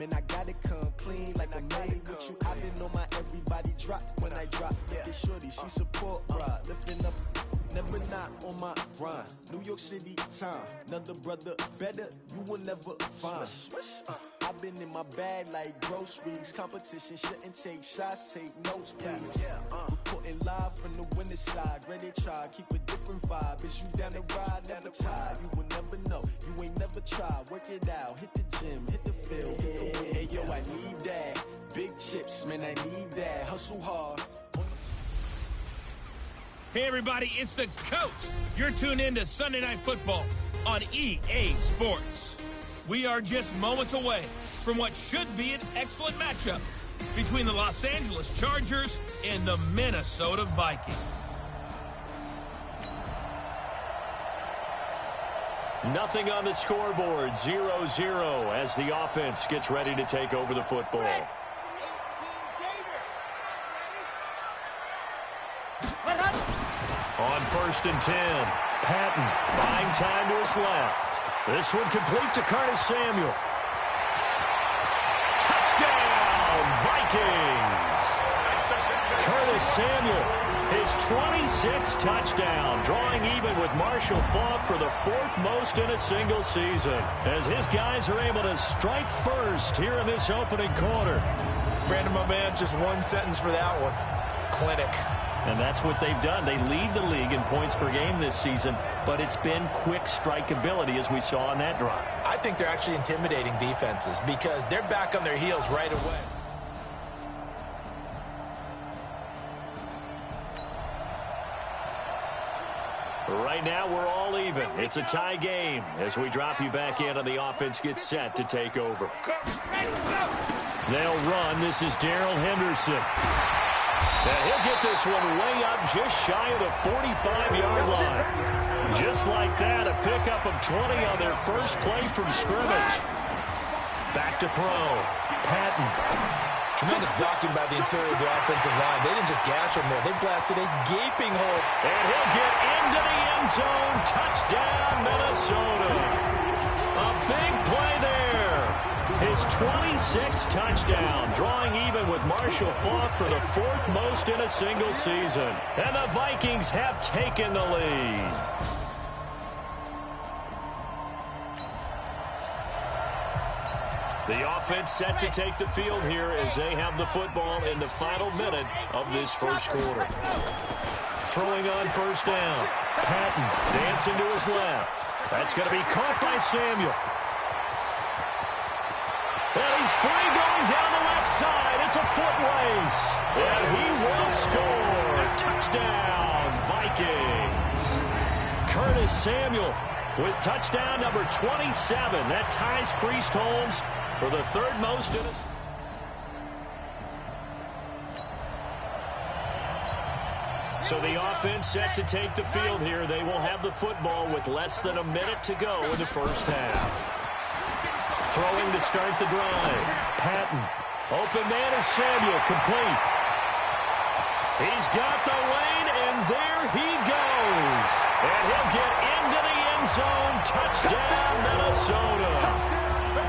Man, I got it come clean like I'm made with you. I've been on my everybody drop when I drop. This shorty, she support ride, lifting up. Never not on my grind. New York City time. Another brother better, you will never find. I've been in my bag like groceries. Competition shouldn't take shots, take notes, please. Reporting live from the winning side. Ready to try, keep a different vibe. Is you down the ride, never tired. You will never know, you ain't never tried. Work it out, hit the gym, hit the field, hit the wind. Hey yo, I need that. Big chips, man, I need that. Hustle hard. Hey everybody, it's the coach. You're tuned in to Sunday Night Football on EA Sports. We are just moments away from what should be an excellent matchup between the Los Angeles Chargers and the Minnesota Vikings. Nothing on the scoreboard, 0-0 as the offense gets ready to take over the football. On 1st and 10, Patton buying time to his left. This one complete to Curtis Samuel. Touchdown, Vikings! Curtis Samuel, his 26th touchdown, drawing even with Marshall Faulk for the 4th most in a single season, as his guys are able to strike first here in this opening quarter. Brandon, my man, just one sentence for that one. Clinic. And that's what they've done. They lead the league in points per game this season, but it's been quick strikeability as we saw on that drive. I think they're actually intimidating defenses because they're back on their heels right away. Right now, we're all even. It's a tie game as we drop you back in and the offense gets set to take over. They'll run. This is Darrell Henderson. And he'll get this one way up just shy of the 45-yard line. Just like that, a pickup of 20 on their first play from scrimmage. Back to throw. Patton. Tremendous blocking by the interior of the offensive line. They didn't just gash him there. They blasted a gaping hole. And he'll get into the end zone. Touchdown, Minnesota. A big play there. His 26th touchdown, drawing even with Marshall Faulk for the 4th most in a single season. And the Vikings have taken the lead. The offense set to take the field here as they have the football in the final minute of this first quarter. Throwing on 1st down. Patton dancing to his left. That's going to be caught by Samuel. And he's free going down the left side. It's a foot race. And he will score. Touchdown, Vikings. Curtis Samuel with touchdown number 27. That ties Priest Holmes for the 3rd most in a... So the offense set to take the field here. They will have the football with less than a minute to go in the first half. Throwing to start the drive. Patton. Open man is Samuel. Complete. He's got the lane, and there he goes. And he'll get into the end zone. Touchdown, Minnesota.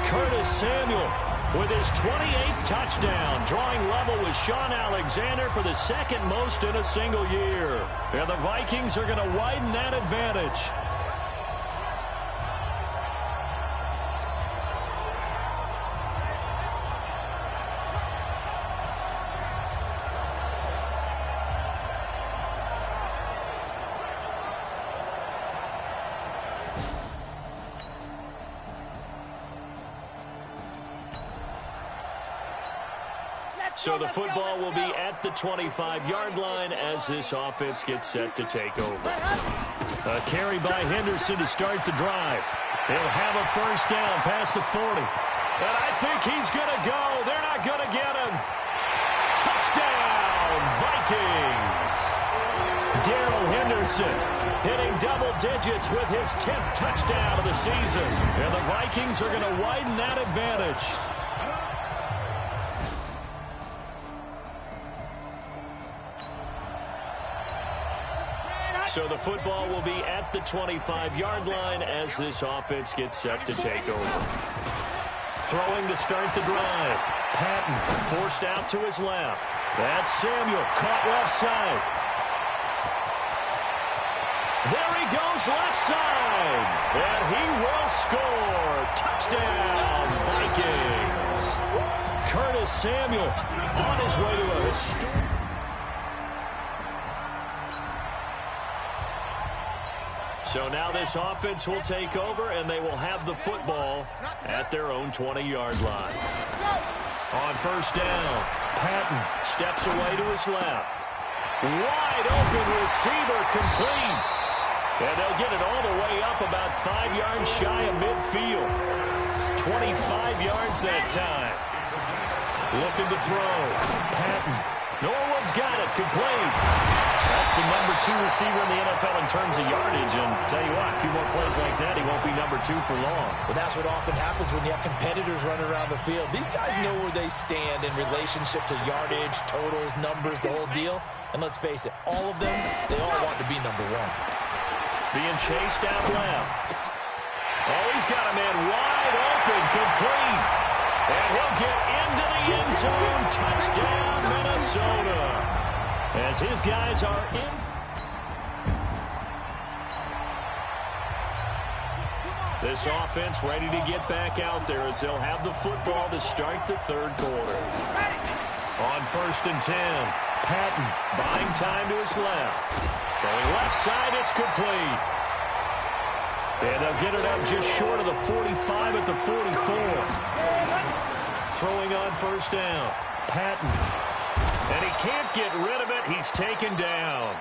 Curtis Samuel with his 28th touchdown, drawing level with Sean Alexander for the 2nd most in a single year. And the Vikings are going to widen that advantage. So the football will be at the 25-yard line as this offense gets set to take over. A carry by Henderson to start the drive. He'll have a 1st down past the 40. And I think he's going to go. They're not going to get him. Touchdown, Vikings. Darrell Henderson hitting double digits with his 10th touchdown of the season. And the Vikings are going to widen that advantage. So the football will be at the 25-yard line as this offense gets set to take over. Throwing to start the drive. Patton forced out to his left. That's Samuel, caught left side. There he goes left side. And he will score. Touchdown, Vikings. Curtis Samuel on his way to a historic. So now this offense will take over, and they will have the football at their own 20-yard line. On first down, Patton steps away to his left. Wide open receiver, complete. And they'll get it all the way up about 5 yards shy of midfield. 25 yards that time. Looking to throw. Patton. Norwood's got it, complete. That's the number 2 receiver in the NFL in terms of yardage. And tell you what, a few more plays like that, he won't be number 2 for long. Well, that's what often happens when you have competitors running around the field. These guys know where they stand in relationship to yardage, totals, numbers, the whole deal. And let's face it, all of them, they all want to be number 1. Being chased out left. Oh, he's got a man wide open, complete. And he'll get into the end zone. Touchdown, Minnesota. As his guys are in. This offense ready to get back out there as they'll have the football to start the third quarter. On first and 10, Patton buying time to his left. Throwing left side, it's complete. And they'll get it up just short of the 45 at the 44. Throwing on first down, Patton. And he can't get rid of it. He's taken down.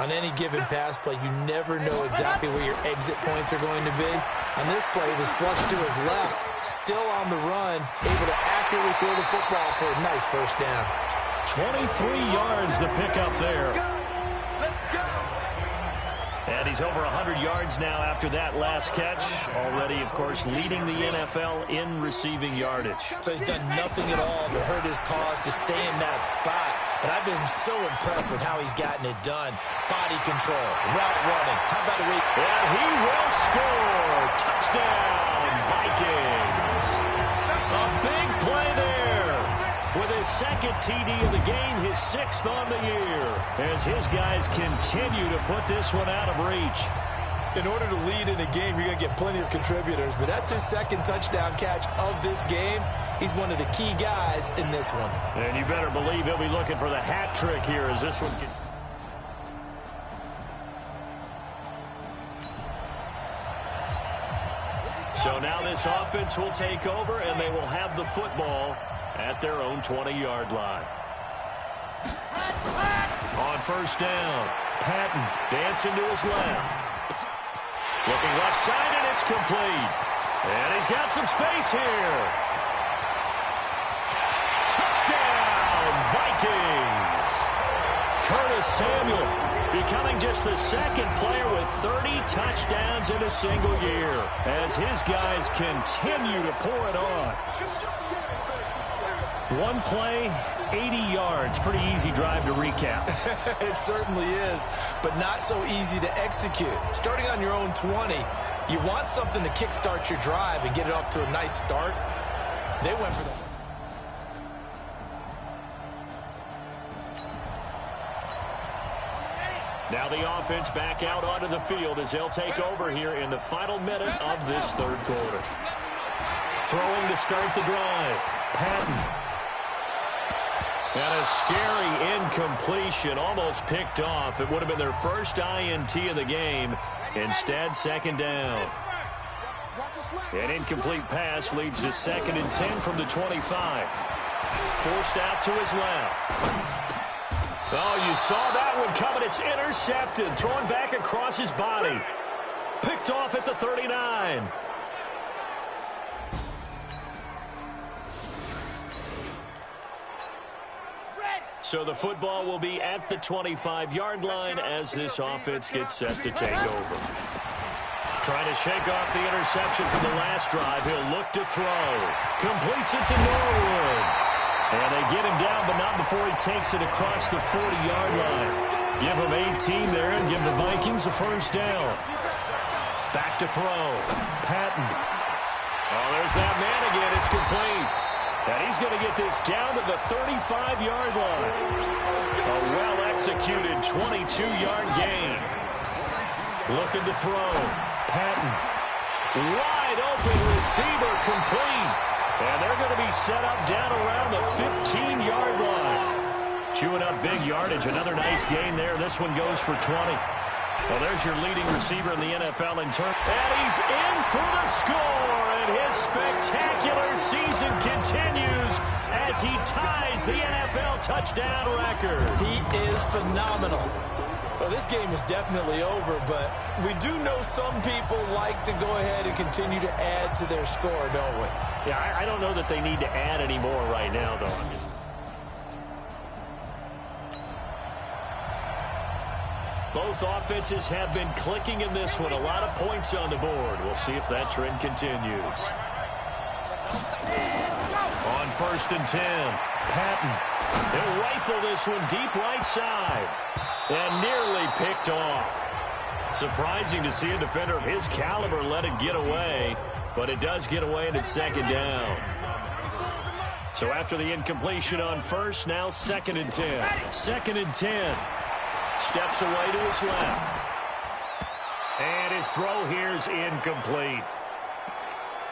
On any given pass play, you never know exactly where your exit points are going to be. On this play, it was flushed to his left, still on the run, able to accurately throw the football for a nice first down. 23 yards to pick up there. And he's over 100 yards now after that last catch. Already, of course, leading the NFL in receiving yardage. So he's done nothing at all to hurt his cause to stay in that spot. But I've been so impressed with how he's gotten it done. Body control, route running. How about a week? And he will score. Touchdown, Vikings. A big play there. With his second TD of the game, his 6th on the year. As his guys continue to put this one out of reach. In order to lead in a game, you're going to get plenty of contributors. But that's his second touchdown catch of this game. He's one of the key guys in this one. And you better believe he'll be looking for the hat trick here as this one gets. So now this offense will take over, and they will have the football at their own 20-yard line. On first down, Patton dancing to his left. Looking left side, and it's complete. And he's got some space here. Touchdown, Vikings. Curtis Samuel becoming just the second player with 30 touchdowns in a single year as his guys continue to pour it on. One play, 80 yards. Pretty easy drive to recap. It certainly is, but not so easy to execute. Starting on your own 20, you want something to kickstart your drive and get it off to a nice start. They went for the... Now the offense back out onto the field as they'll take over here in the final minute of this third quarter. Throwing to start the drive, Patton. And a scary incompletion, almost picked off. It would have been their first INT of the game. Instead, second down. An incomplete pass leads to 2nd and 10 from the 25. Forced out to his left. Oh, you saw that one coming. It's intercepted. Thrown back across his body. Picked off at the 39. So the football will be at the 25-yard line as this offense gets set to take over. Trying to shake off the interception from the last drive. He'll look to throw. Completes it to Norwood. And they get him down, but not before he takes it across the 40-yard line. Give him 18 there and give the Vikings a first down. Back to throw. Patton. Oh, there's that man again. It's complete. And he's going to get this down to the 35-yard line. A well-executed 22-yard gain. Looking to throw. Patton. Wide open receiver complete. And they're going to be set up down around the 15-yard line. Chewing up big yardage. Another nice gain there. This one goes for 20. Well, there's your leading receiver in the NFL in turn. And he's in for the score. And his spectacular season continues as he ties the NFL touchdown record. He is phenomenal. Well, this game is definitely over, but we do know some people like to go ahead and continue to add to their score, don't we? Yeah, I don't know that they need to add any more right now, though. Both offenses have been clicking in this one. A lot of points on the board. We'll see if that trend continues. On 1st and 10, Patton. He'll rifle this one deep right side. And nearly picked off. Surprising to see a defender of his caliber let it get away. But it does get away and it's 2nd down. So after the incompletion on 1st, now 2nd and 10. 2nd and 10. Steps away to his left. And his throw here is incomplete.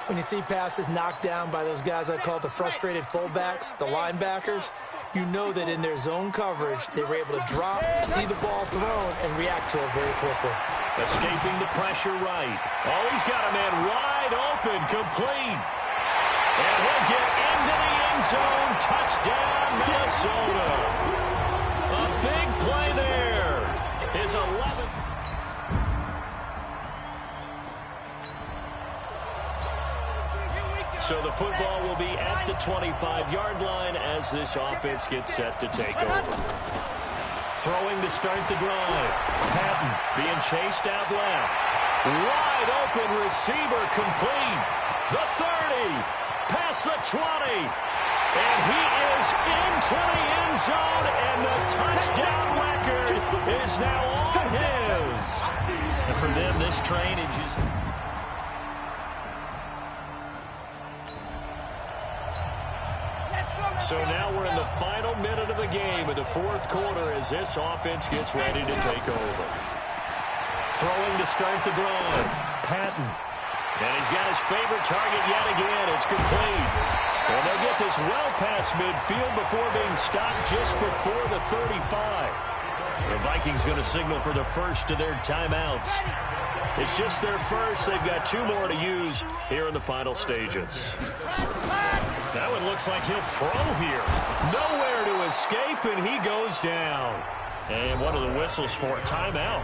When you see passes knocked down by those guys I call the frustrated fullbacks, the linebackers, you know that in their zone coverage, they were able to drop, see the ball thrown, and react to it very quickly. Escaping the pressure right. Oh, he's got a man wide open, complete. And he'll get into the end zone. Touchdown, Minnesota. A big play there. His 11th. So the football will be at the 25-yard line as this offense gets set to take over. Throwing to start the drive. Patton being chased out left. Wide open receiver complete. The 30. Past the 20. And he is into the end zone. And the touchdown record is now on his. And for them, this train is just... So now we're in the final minute of the game in the 4th quarter as this offense gets ready to take over. Throwing to start the drive. Patton. And he's got his favorite target yet again. It's complete. And they'll get this well past midfield before being stopped just before the 35. The Vikings going to signal for the first of their timeouts. It's just their first. They've got 2 more to use here in the final stages. That one looks like he'll throw here. Nowhere to escape, and he goes down. And one of the whistles for a timeout.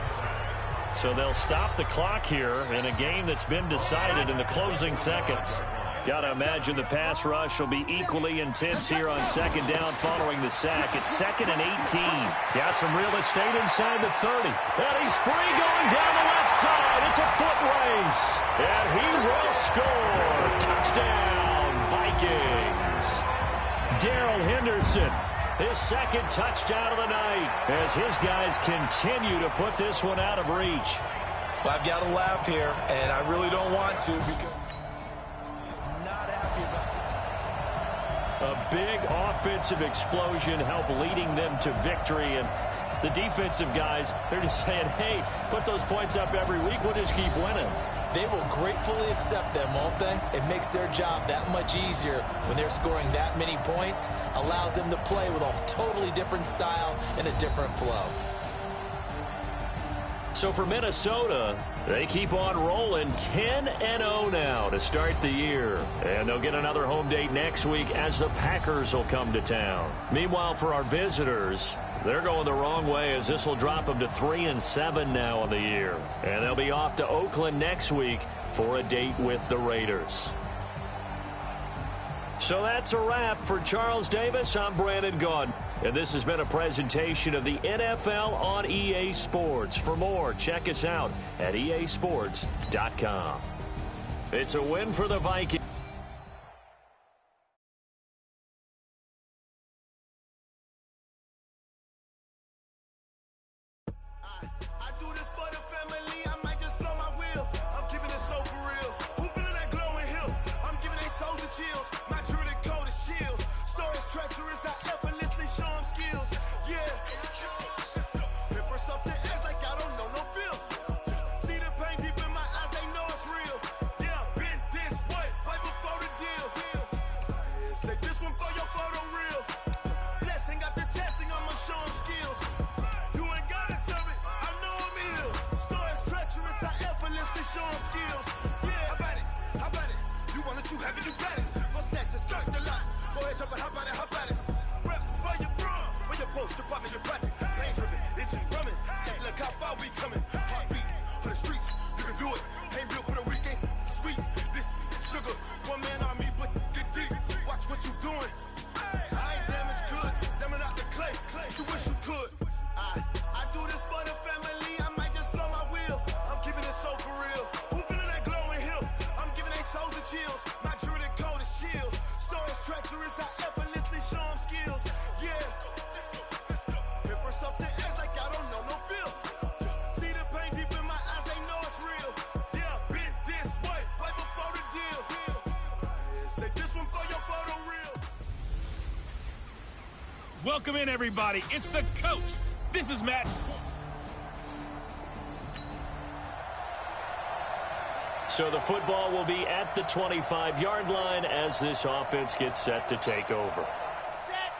So they'll stop the clock here in a game that's been decided in the closing seconds. Got to imagine the pass rush will be equally intense here on 2nd down following the sack. It's 2nd and 18. Got some real estate inside the 30. And he's free going down the left side. It's a foot race. And he will score. Touchdown, Vikings. Darrell Henderson, his 2nd touchdown of the night as his guys continue to put this one out of reach. Well, I've got to laugh here, and I really don't want to because he's not happy about it. A big offensive explosion helped leading them to victory, and the defensive guys, they're just saying, hey, put those points up every week, we'll just keep winning. They will gratefully accept them, won't they? It makes their job that much easier when they're scoring that many points, allows them to play with a totally different style and a different flow. So for Minnesota, they keep on rolling 10-0 now to start the year. And they'll get another home date next week as the Packers will come to town. Meanwhile, for our visitors, they're going the wrong way as this will drop them to 3-7 now on the year. And they'll be off to Oakland next week for a date with the Raiders. So that's a wrap for Charles Davis. I'm Brandon Gaudin. And this has been a presentation of the NFL on EA Sports. For more, check us out at easports.com. It's a win for the Vikings. I might just blow my wheel. I'm keeping it so for real. Who feeling that glow in here? I'm chills. My jewelry cold as chill. Stories treacherous, I effortlessly show them skills. Yeah. Paper stuff the edge like I don't know no bill. See the pain deep in my eyes, they know it's real. Yeah, been this way, right before the deal. Say this one for your photo real. Blessing after testing, I'ma show them skills. You ain't gotta tell me, I know I'm ill. Stories treacherous, I effortlessly show them skills. Yeah, how about it? You want it, you have it, you got it. Go snatch it, start the lot. Go ahead, jump it, how about it? Rep where you from, where your post, department, your projects. Pain driven, itching, drumming. Hey, look how far we coming. Heartbeat on the streets, you can do it. Ain't built for the weekend, sweet. This sugar, one man army, but get deep. Watch what you doing. I ain't damaged goods, damn out the clay. You wish you could. I do this for the family. I might just blow my wheel. I'm keeping it so for real. Who feeling that glowing hill? I'm giving they souls the chills. My jewelry cold as chill. Stories treacherous, I effortlessly show them skills. Yeah. Paper stuff the edge like I don't know no bill. See the pain deep in my eyes, they know it's real. Yeah, been this way, right before the deal. Say this one for your photo reel. Welcome in, everybody. It's the coach. This is Madden. So the football will be at the 25-yard line as this offense gets set to take over. Set,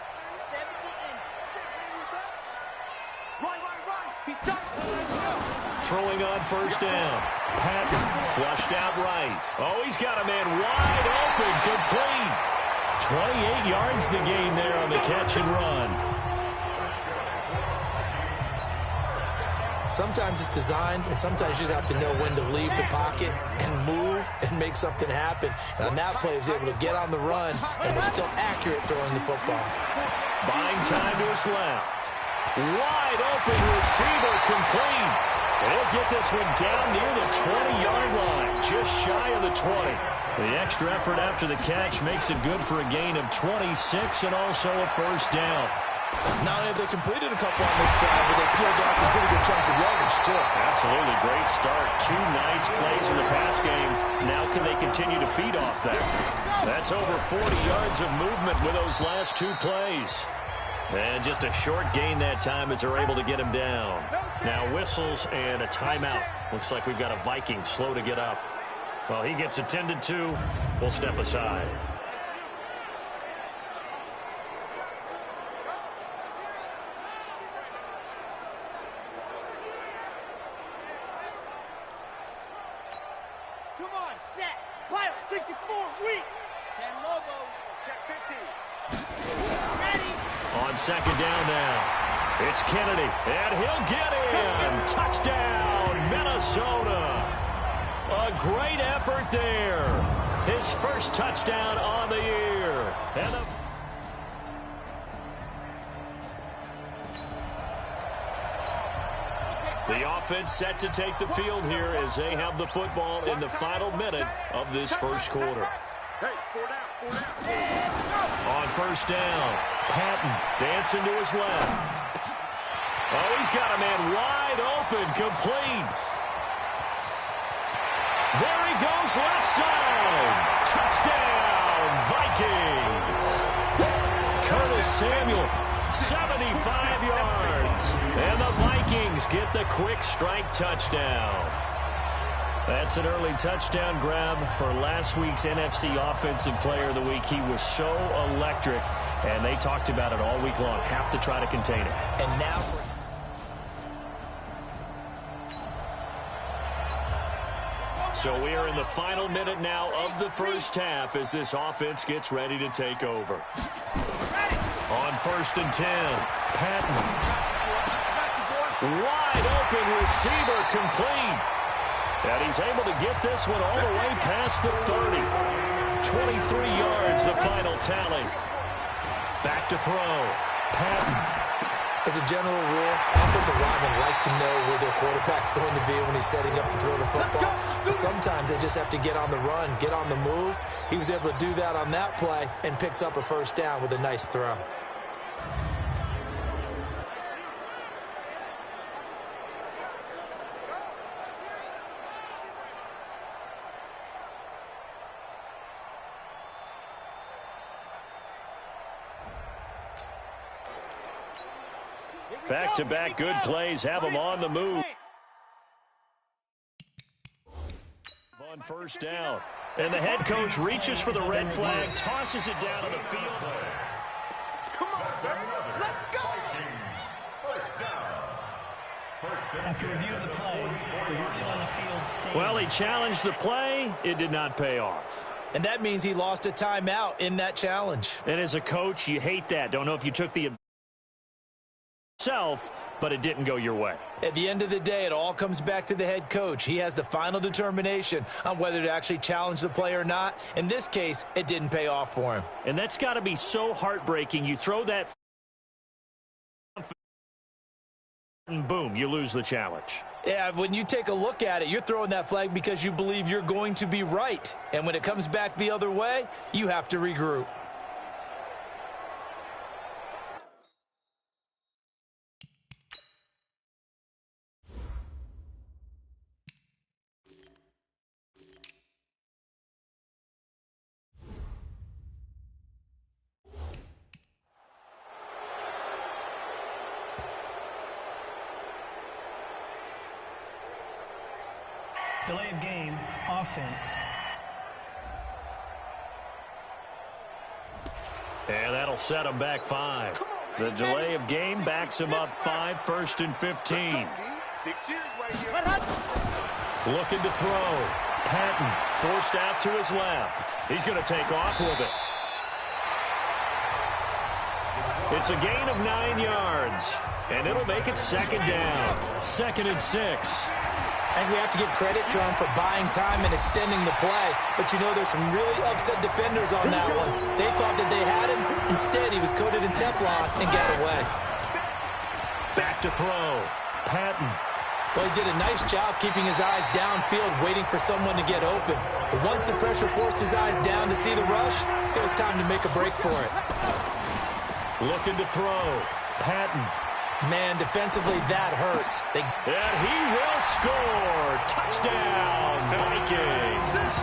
70 and run. He's done. Throwing on first down. Patton flushed out right. Oh, he's got a man wide open, complete. 28 yards the gain there on the catch and run. Sometimes it's designed, and sometimes you just have to know when to leave the pocket and move and make something happen. And on that play, he was able to get on the run and was still accurate throwing the football. Buying time to his left. Wide open receiver complete. And he'll get this one down near the 20-yard line, just shy of the 20. The extra effort after the catch makes it good for a gain of 26 and also a first down. Not only have they completed a couple on this drive, but they peeled off some pretty good chunks of yardage, too. Absolutely great start. Two nice plays in the pass game. Now can they continue to feed off that? That's over 40 yards of movement with those last two plays. And just a short gain that time as they're able to get him down. Now whistles and a timeout. Looks like we've got a Viking slow to get up. Well, he gets attended to. We'll step aside. Come on, set. Pilot, 64, weak. 10 Lobo, check 50. Ready. On second down now. It's Kennedy, and he'll get in. Touchdown, Minnesota. A great effort there. His first touchdown on the year. And the offense set to take the field here as they have the football in the final minute of this first quarter. Hey, 4 down. On first down, Patton dancing to his left. Oh, he's got a man wide open, complete. There he goes, left side. Touchdown, Vikings. Curtis Samuel, 75 yards. And the Vikings get the quick strike touchdown. That's an early touchdown grab for last week's NFC Offensive Player of the Week. He was so electric, and they talked about it all week long. Have to try to contain it. And now So we are in the final minute now of the first half as this offense gets ready to take over. On first and 10, Patton. Wide open receiver complete. And he's able to get this one all the way past the 30. 23 yards, the final tally. Back to throw. Patton. as a general rule, offensive linemen like to know where their quarterback's going to be when he's setting up to throw the football. But sometimes they just have to get on the run, get on the move. He was able to do that on that play and picks up a first down with a nice throw. Back-to-back good plays have them on the move. On first down. And the head coach reaches for the red flag, tosses it down on the field. Come on, baby. Let's go. After review of the play, the ruling on the field stands. Well, he challenged the play. It did not pay off. And that means he lost a timeout in that challenge. And as a coach, you hate that. Don't know if you took the yourself, but it didn't go your way. At the end of the day, it all comes back to the head coach. He has the final determination on whether to actually challenge the play or not. In this case, it didn't pay off for him. And that's got to be so heartbreaking. You throw that and boom, you lose the challenge. Yeah, when you take a look at it, you're throwing that flag because you believe you're going to be right. And when it comes back the other way, you have to regroup. Delay of game, offense. And that'll set him back 5. The delay of game backs him up 5, 1st and 15. Big series right here. Looking to throw. Patton forced out to his left. He's going to take off with it. It's a gain of 9 yards. And it'll make it 2nd down. 2nd and 6. I think we have to give credit to him for buying time and extending the play. But, you know, there's some really upset defenders on that one. They thought that they had him. Instead, he was coated in Teflon and got away. Back to throw. Patton. Well, he did a nice job keeping his eyes downfield, waiting for someone to get open. But once the pressure forced his eyes down to see the rush, it was time to make a break for it. Looking to throw. Patton. Man, defensively, that hurts. And he will score. Touchdown, Vikings.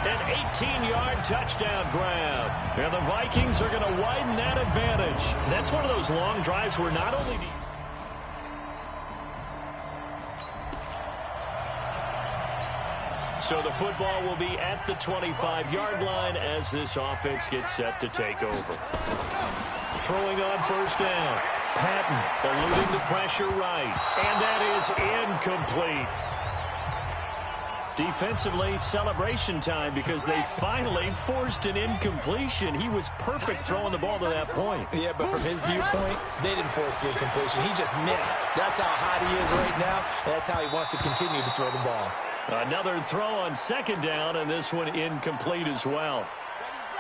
An 18-yard touchdown grab. And the Vikings are going to widen that advantage. That's one of those long drives where not only do So the football will be at the 25-yard line as this offense gets set to take over. Throwing on first down. Patton eluding the pressure right. And that is incomplete. Defensively, celebration time because they finally forced an incompletion. He was perfect throwing the ball to that point. Yeah, but from his viewpoint, they didn't force the incompletion. He just missed. That's how hot he is right now, and that's how he wants to continue to throw the ball. Another throw on 2nd down, and this one incomplete as well.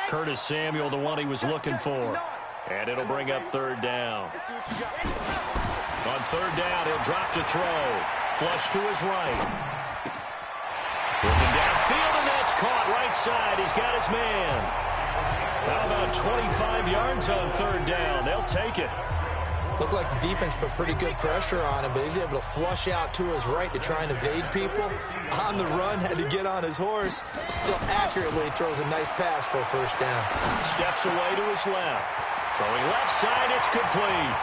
Curtis Samuel, the one he was looking for. And it'll bring up 3rd down. On 3rd down, he'll drop to throw. Flush to his right. Looking downfield, and that's caught right side. He's got his man. How about 25 yards on 3rd down? They'll take it. Looked like the defense put pretty good pressure on him, but he's able to flush out to his right to try and evade people. On the run, had to get on his horse. Still accurately throws a nice pass for a 1st down. Steps away to his left. Throwing left side, it's complete.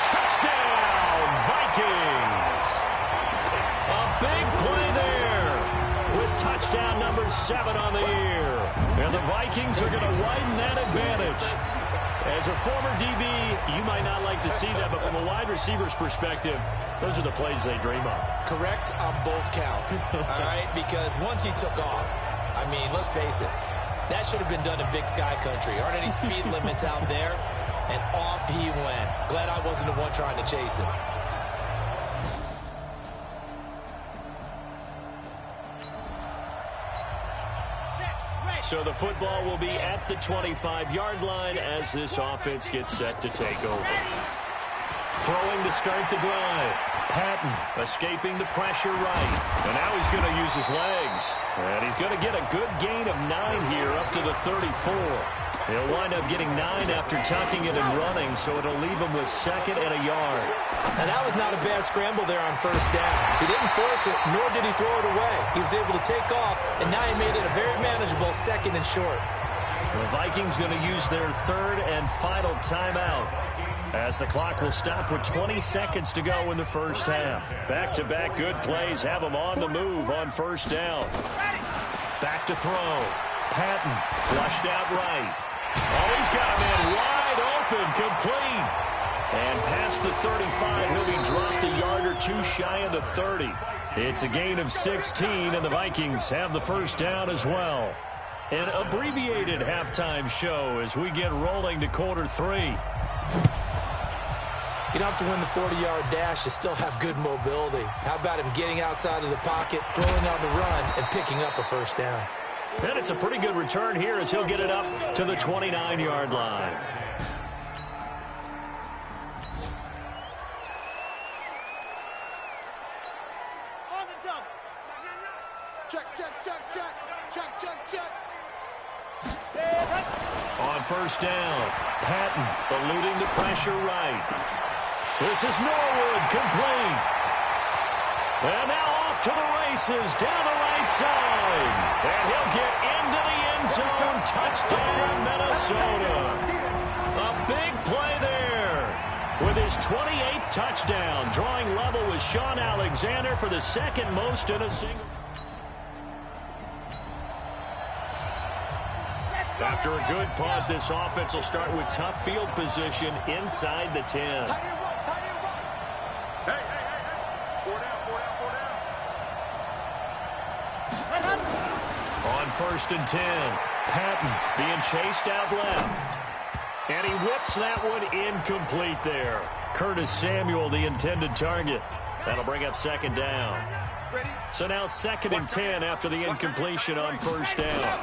Touchdown, Vikings. A big play there with touchdown number 7 on the year. And the Vikings are going to widen that advantage. As a former DB, you might not like to see that, but from a wide receiver's perspective, those are the plays they dream of. Correct on both counts, all right? Because once he took off, I mean, let's face it, that should have been done in Big Sky Country. Aren't any speed limits out there? And off he went. Glad I wasn't the one trying to chase him. So the football will be at the 25-yard line as this offense gets set to take over. Throwing to start the drive. Patton escaping the pressure right. And now he's going to use his legs. And he's going to get a good gain of 9 here up to the 34. He'll wind up getting 9 after tucking it and running, so it'll leave him with 2nd and a yard. And that was not a bad scramble there on 1st down. He didn't force it, nor did he throw it away. He was able to take off, and now he made it a very manageable 2nd and short. The Vikings going to use their 3rd and final timeout. as the clock will stop with 20 seconds to go in the first half. Back-to-back good plays have them on the move on first down. Back to throw. Patton flushed out right. Oh, he's got a man wide open, complete. And past the 35, he'll be dropped a yard or two shy of the 30. It's a gain of 16, and the Vikings have the first down as well. An abbreviated halftime show as we get rolling to quarter 3. You don't have to win the 40-yard dash to still have good mobility. How about him getting outside of the pocket, throwing on the run, and picking up a first down? And it's a pretty good return here as he'll get it up to the 29-yard line. On the double. Check, check, check, check. Check, check, check. On first down, Patton eluding the pressure right. This is Norwood, complete. And now off to the races, down the right side. And he'll get into the end zone. Touchdown, Minnesota. A big play there. With his 28th touchdown, drawing level with Sean Alexander for the second most in a single. After a good punt, this offense will start with tough field position inside the 10. On first and 10, Patton being chased out left. And he whips that one incomplete there. Curtis Samuel, the intended target. That'll bring up second down. So now second and 10 after the incompletion on first down.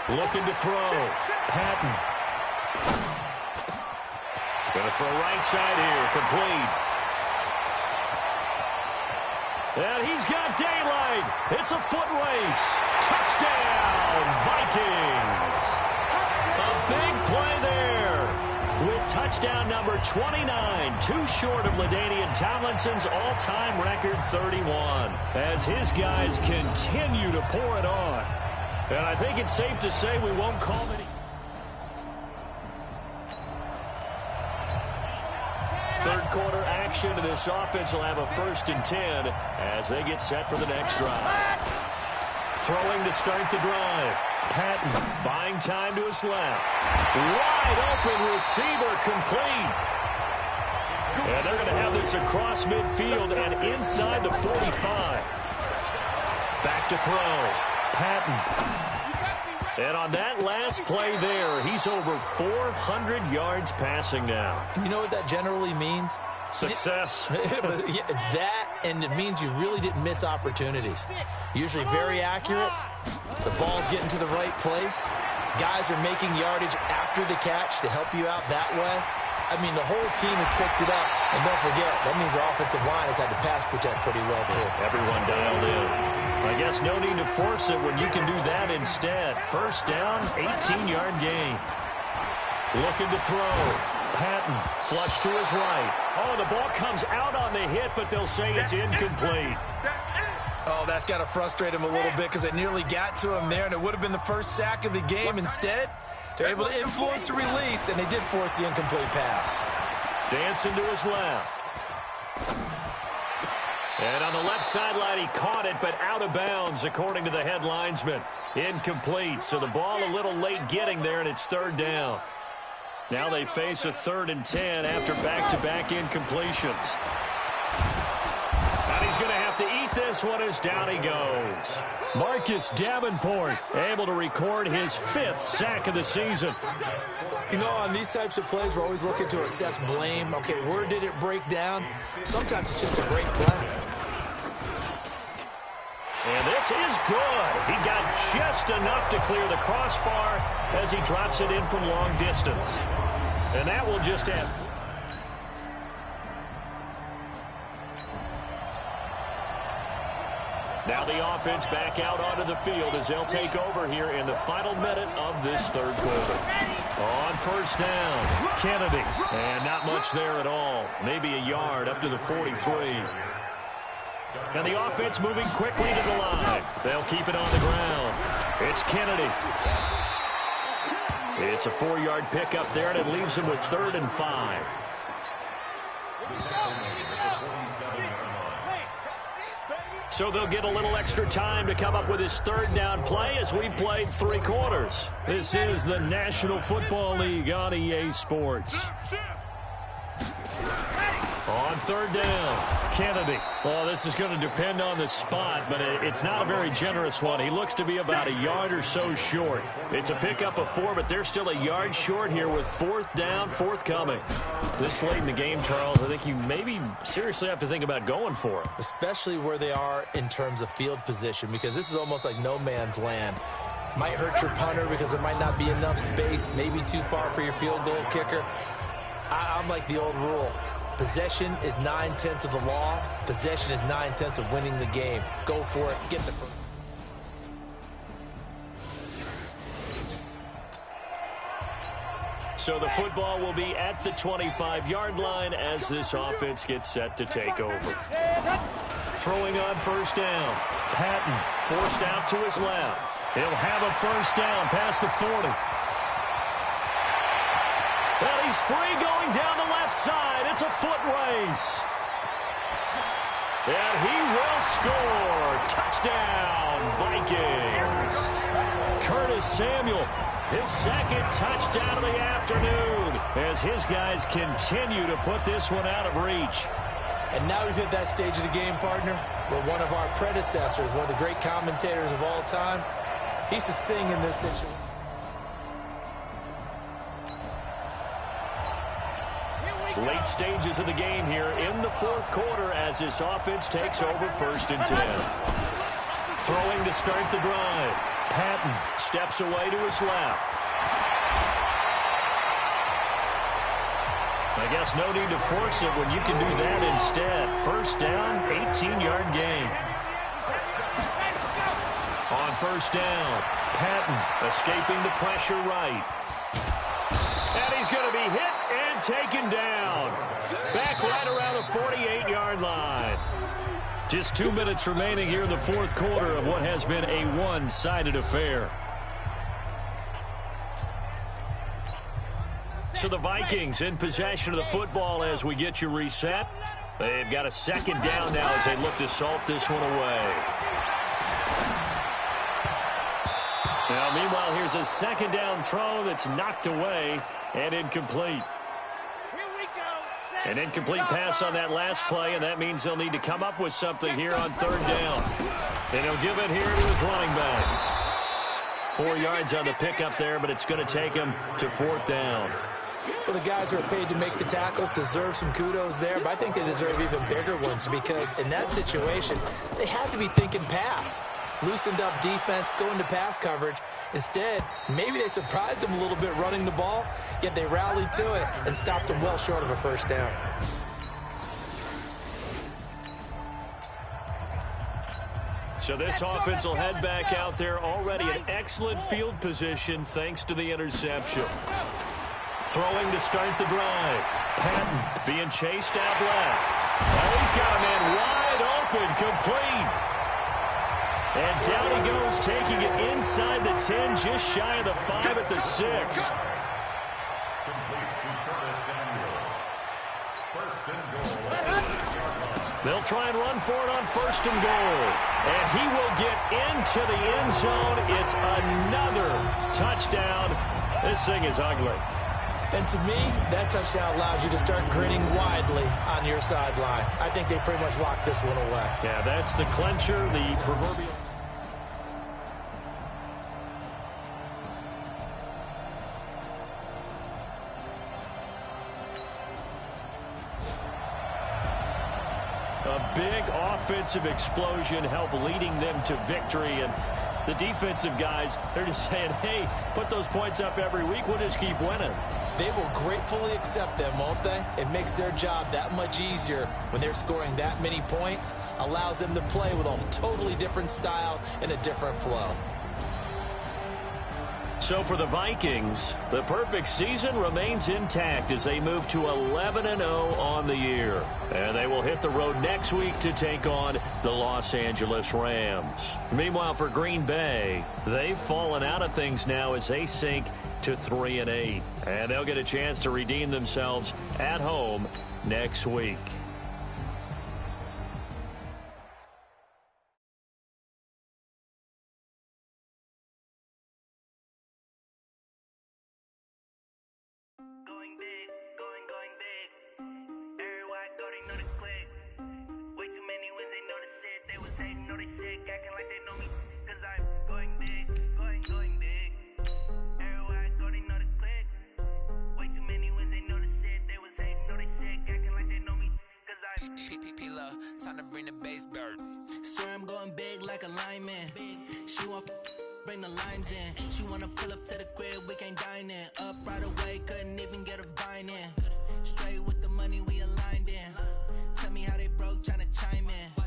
Looking to throw. Patton. Going to throw right side here. Complete. And he's got daylight. It's a foot race. Touchdown, Vikings. A big play there. With touchdown number 29. Too short of LaDainian Tomlinson's all-time record 31. As his guys continue to pour it on. And I think it's safe to say we won't call any. Third quarter action, and this offense will have a first and 10 as they get set for the next drive. Throwing to start the drive. Patton buying time to his left. Wide open receiver, complete. And they're going to have this across midfield and inside the 45. Back to throw. Patton. And on that last play there, he's over 400 yards passing now. You know what that generally means? Success. That, and it means you really didn't miss opportunities. Usually very accurate. The ball's getting to the right place. Guys are making yardage after the catch to help you out that way. I mean, the whole team has picked it up. And don't forget, that means the offensive line has had to pass protect pretty well, too. Everyone dialed in. I guess no need to force it when you can do that instead. First down, 18-yard gain. Looking to throw. Patton, flush to his right. Oh, the ball comes out on the hit, but they'll say it's incomplete. Oh, that's got to frustrate him a little bit because it nearly got to him there, and it would have been the first sack of the game. Instead, they're able to influence the release, and they did force the incomplete pass. Dancing to his left. And on the left sideline, he caught it, but out of bounds, according to the head linesman. Incomplete, so the ball a little late getting there, and it's third down. Now they face a 3rd and 10 after back-to-back incompletions. And he's going to have to eat this one as down he goes. Marcus Davenport able to record his 5th sack of the season. You know, on these types of plays, we're always looking to assess blame. Okay, where did it break down? Sometimes it's just a great play. And this is good. He got just enough to clear the crossbar as he drops it in from long distance. And that will just end. Now the offense back out onto the field as they'll take over here in the final minute of this third quarter. On first down, Kennedy. And not much there at all. Maybe a yard up to the 43. And the offense moving quickly to the line. They'll keep it on the ground. It's Kennedy. It's a 4-yard pickup there, and it leaves him with 3rd and 5. So they'll get a little extra time to come up with his 3rd down play as we've played 3 quarters. This is the National Football League on EA Sports. On 3rd down, Kennedy. Well, this is going to depend on the spot, but it's not a very generous one. He looks to be about a yard or so short. It's a pickup of 4, but they're still a yard short here with 4th down, forthcoming. This late in the game, Charles, I think you maybe seriously have to think about going for it. Especially where they are in terms of field position, because this is almost like no man's land. Might hurt your punter because there might not be enough space, maybe too far for your field goal kicker. I'm like the old rule. Possession is 9/10 of the law. Possession is 9/10 of winning the game. Go for it. Get the first. So the football will be at the 25-yard line as this offense gets set to take over. Throwing on 1st down. Patton forced out to his left. He'll have a 1st down past the 40. Well, he's free going down the left side. It's a foot race. And he will score. Touchdown, Vikings. Curtis Samuel, his 2nd touchdown of the afternoon as his guys continue to put this one out of reach. And now we've hit that stage of the game, partner, where one of our predecessors, one of the great commentators of all time, he used to sing in this situation. Late stages of the game here in the 4th quarter as this offense takes over 1st and 10. Throwing to start the drive. Patton steps away to his left. I guess no need to force it when you can do that instead. 1st down, 18-yard gain. On 1st down, Patton escaping the pressure right. And he's going to be hit and taken down. Back right around the 48-yard line. Just 2 minutes remaining here in the 4th quarter of what has been a one-sided affair. So the Vikings in possession of the football as we get you reset. They've got a 2nd down now as they look to salt this one away. Now, meanwhile, here's a 2nd down throw that's knocked away and incomplete. An incomplete pass on that last play, and that means they'll need to come up with something here on 3rd down. And he'll give it here to his running back. 4 yards on the pickup there, but it's going to take him to 4th down. Well, the guys who are paid to make the tackles deserve some kudos there, but I think they deserve even bigger ones because in that situation, they had to be thinking pass. Loosened up defense, going to pass coverage. Instead, maybe they surprised them a little bit running the ball, yet they rallied to it and stopped them well short of a 1st down. So this offense will head back out there already in excellent field position thanks to the interception. Throwing to start the drive. Patton being chased out left. Oh, he's got a man wide open, complete. And down he goes, taking it inside the 10, just shy of the 5 at the 6. They'll try and run for it on 1st and goal. And he will get into the end zone. It's another touchdown. This thing is ugly. And to me, that touchdown allows you to start grinning widely on your sideline. I think they pretty much locked this one away. Yeah, that's the clincher, the proverbial. A big offensive explosion helped leading them to victory. And the defensive guys, they're just saying, hey, put those points up every week. We'll just keep winning. They will gratefully accept them, won't they? It makes their job that much easier when they're scoring that many points. Allows them to play with a totally different style and a different flow. So for the Vikings, the perfect season remains intact as they move to 11-0 on the year. And they will hit the road next week to take on the Los Angeles Rams. Meanwhile, for Green Bay, they've fallen out of things now as they sink to 3-8. And they'll get a chance to redeem themselves at home next week. Time to bring the bass bird. Swear I'm going big like a lineman. She want bring the limes in. She wanna pull up to the crib, we can't dine in. Up right away, couldn't even get a vine in. Straight with the money we aligned in. Tell me how they broke, tryna chime in.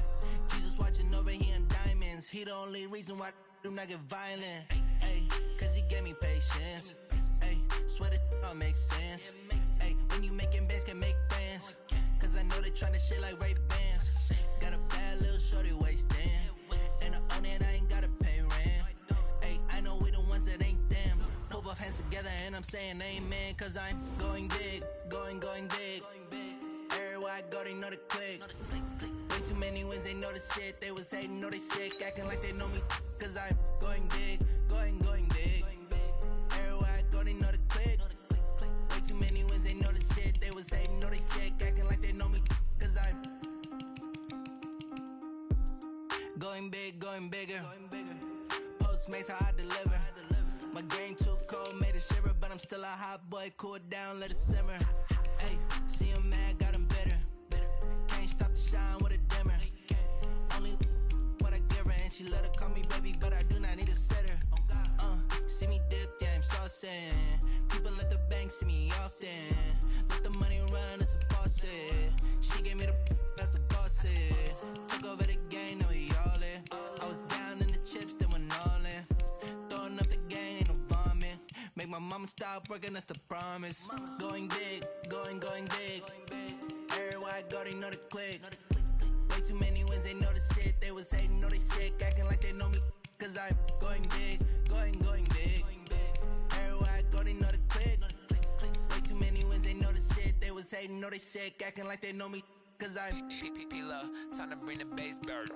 Jesus watching over here in diamonds. He the only reason why I do not get violent. Ay, cause he gave me patience. Ay, swear that all makes sense. Ay, when you making bands can make friends. Cause I know they tryna shit like Ray-Bans. Got a bad little shorty wasting. And I own it, I ain't gotta pay rent. Hey, I know we the ones that ain't them. Put both hands together and I'm saying amen. Cause I'm going big, going big. Everywhere I go, they know the click. Way too many wins, they know the shit. They was hating, know they sick, acting like they know me. Cause I'm going big, going big. Everywhere I go, they know the click. Way too many wins, they know the shit. They was hating, know they sick, acting like they know me. Cause I'm going big, going bigger. Postmates how I deliver. My game too cold, made it shiver, but I'm still a hot boy. Cool it down, let it simmer. Hey, see him mad, got him bitter. Can't stop the shine with a dimmer. Only what I give her, and she let her call me baby, but I do not need a sitter. See me dip, yeah, I'm saucing. People at the bank see me often. Let the money run, it's a faucet. She gave me the that's the bosses. Took over the game, now we all in. I was down in the chips, then went all in. Throwing up the game, ain't no vomit. Make my mama stop working, that's the promise. Going big, going big. Everywhere I go, they know the click. Way too many wins, they know the shit. They was hating, know they sick, acting like they know me. Cause I'm going big, going big. Everywhere I go, they know the click. Way too many wins, they know the shit. They was hating, know they sick, acting like they know me. Cause I'm time to bring the bass bird.